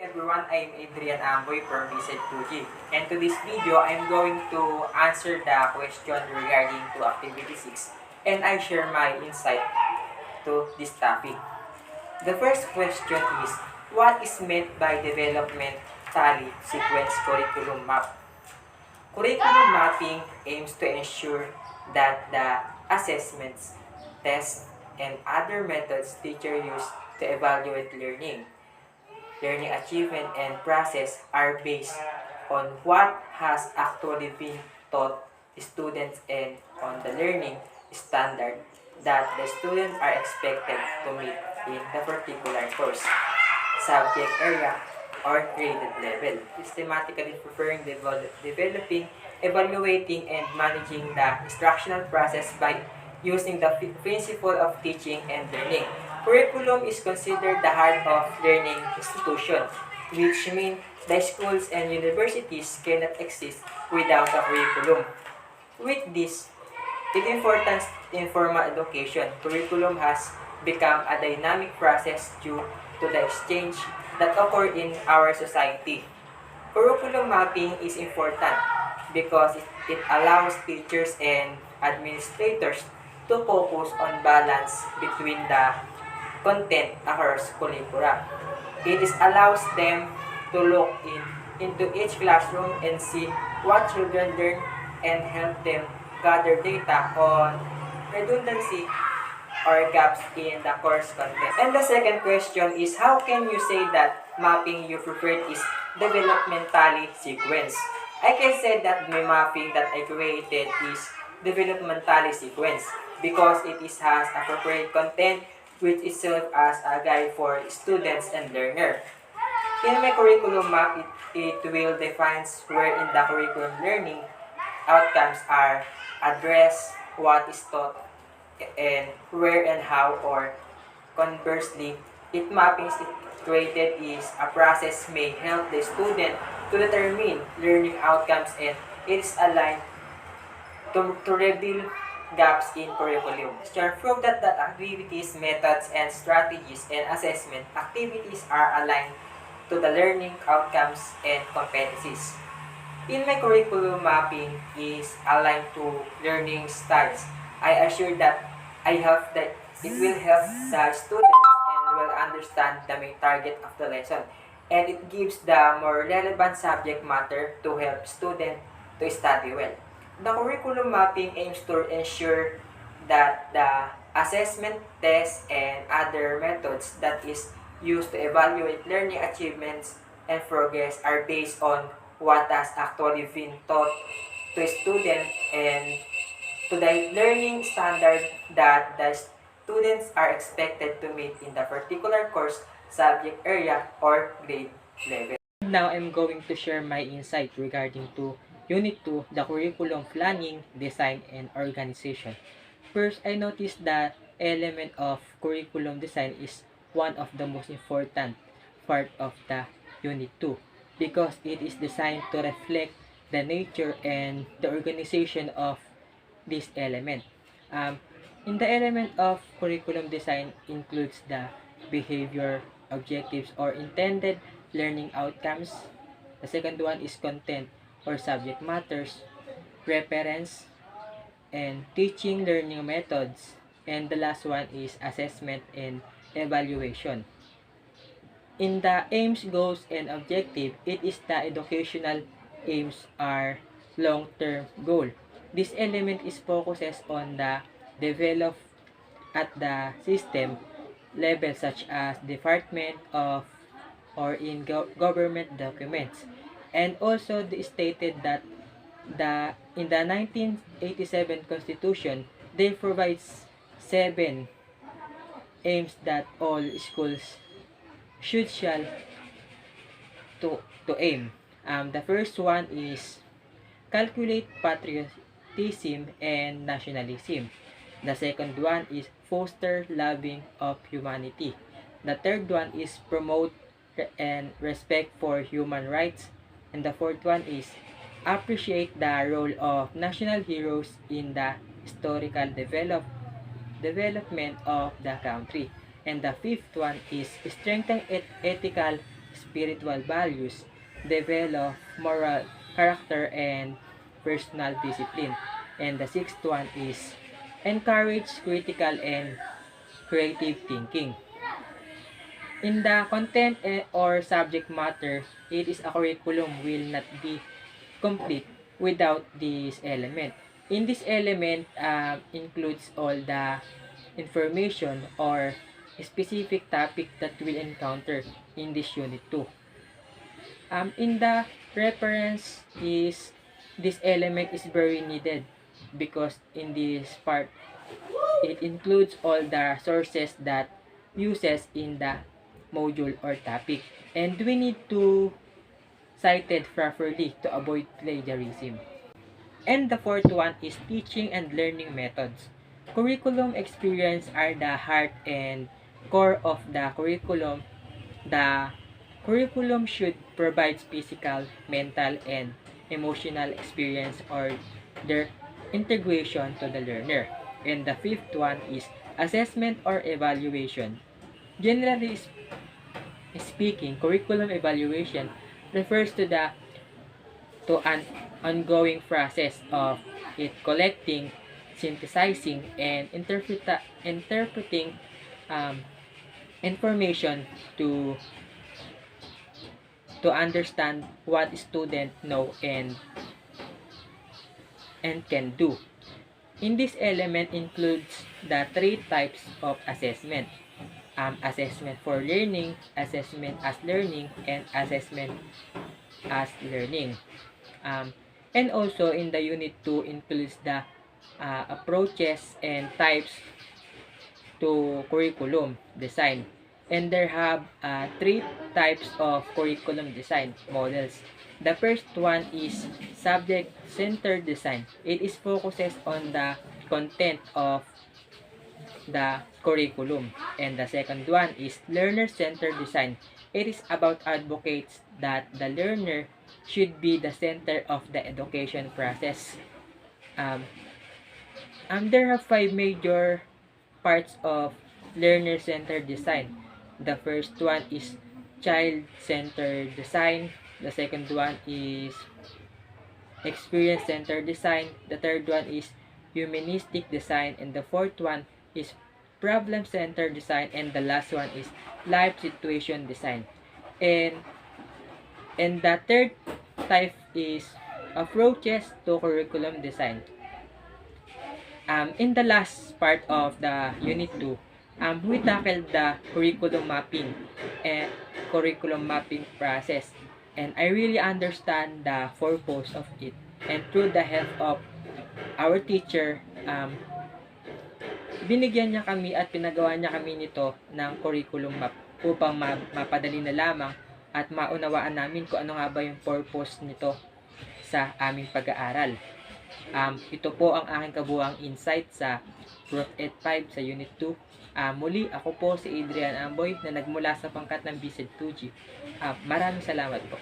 Everyone, I'm Adrian Amboy from BSED2G, and to this video, I'm going to answer the question regarding to Activity 6, and I share my insight to this topic. The first question is, what is meant by development tally sequence curriculum map? Curriculum mapping aims to ensure that the assessments, tests, and other methods teachers use to evaluate learning achievement and process are based on what has actually been taught students and on the learning standard that the students are expected to meet in the particular course, subject area, or graded level. Systematically preferring developing, evaluating, and managing the instructional process by using the principle of teaching and learning. Curriculum is considered the heart of learning institution, which means the schools and universities cannot exist without a curriculum. With this, in importance in formal education, curriculum has become a dynamic process due to the exchange that occur in our society. Curriculum mapping is important because it allows teachers and administrators to focus on balance between the content across curricula. It is allows them to look into each classroom and see what children learn and help them gather data on redundancy or gaps in the course content. And the second question is, how can you say that mapping you preferred is developmentally sequence? I can say that my mapping that I created is developmentally sequence because it has appropriate content which is served as a guide for students and learners. In my curriculum map, it will define where in the curriculum learning outcomes are addressed, what is taught, and where and how, or conversely, it mappings it created is a process may help the student to determine learning outcomes and it is aligned to reveal gaps in curriculum. Prove that activities, methods, and strategies and assessment activities are aligned to the learning outcomes and competencies. In my curriculum mapping is aligned to learning styles. I assure that it will help the students and will understand the main target of the lesson. And it gives the more relevant subject matter to help students to study well. The curriculum mapping aims to ensure that the assessment, tests, and other methods that is used to evaluate learning achievements and progress are based on what has actually been taught to students and to the learning standard that the students are expected to meet in the particular course, subject area, or grade level. Now, I'm going to share my insight regarding to Unit 2, the curriculum planning, design, and organization. First, I noticed that element of curriculum design is one of the most important part of the Unit 2 because it is designed to reflect the nature and the organization of this element. In the element of curriculum design includes the behavior, objectives, or intended learning outcomes. The second one is content or subject matters, reference, and teaching learning methods. And the last one is assessment and evaluation. In the aims, goals, and objective, it is the educational aims are long-term goal. This element is focuses on the develop at the system level such as department of or in government documents. And also they stated that in the 1987 Constitution, they provides 7 aims that all schools shall to aim. The first one is calculate patriotism and nationalism. The second one is foster loving of humanity. The third one is promote and respect for human rights. And the fourth one is appreciate the role of national heroes in the historical development of the country. And the fifth one is strengthen ethical spiritual values, develop moral character and personal discipline. And the sixth one is encourage critical and creative thinking. In the content or subject matter, it is a curriculum will not be complete without this element. In this element includes all the information or specific topic that we'll encounter in this unit 2. In the reference is this element is very needed because in this part it includes all the sources that uses in the module or topic, and we need to cite it properly to avoid plagiarism. And the fourth one is teaching and learning methods. Curriculum experience are the heart and core of the curriculum. The curriculum should provide physical, mental, and emotional experience or their integration to the learner. And the fifth one is assessment or evaluation. Generally speaking, curriculum evaluation refers to an ongoing process of it collecting, synthesizing, and interpreting information to understand what students know and can do. In this element includes the three types of assessment. Assessment for learning, assessment as learning, and assessment as learning. And also in the unit 2 includes the approaches and types to curriculum design. And there have three types of curriculum design models. The first one is subject-centered design. It is focuses on the content of the curriculum. And the second one is learner-centered design. It is about advocates that the learner should be the center of the education process. There are 5 major parts of learner-centered design. The first one is child-centered design. The second one is experience-centered design. The third one is humanistic design. And the fourth one is problem-centered design. And the last one is life situation design. And the third type is approaches to curriculum design. In the last part of the unit 2, we tackled the curriculum mapping process, and I really understand the purpose of it. And through the help of our teacher, binigyan niya kami at pinagawa niya kami nito ng curriculum map upang mapadali na lamang at maunawaan namin kung ano nga ba yung purpose nito sa aming pag-aaral. Ito po ang aking kabuuang insight sa Proof 8.5 sa Unit 2. Muli, ako po si Adrian Amboy na nagmula sa pangkat ng BSED2G. Maraming salamat po.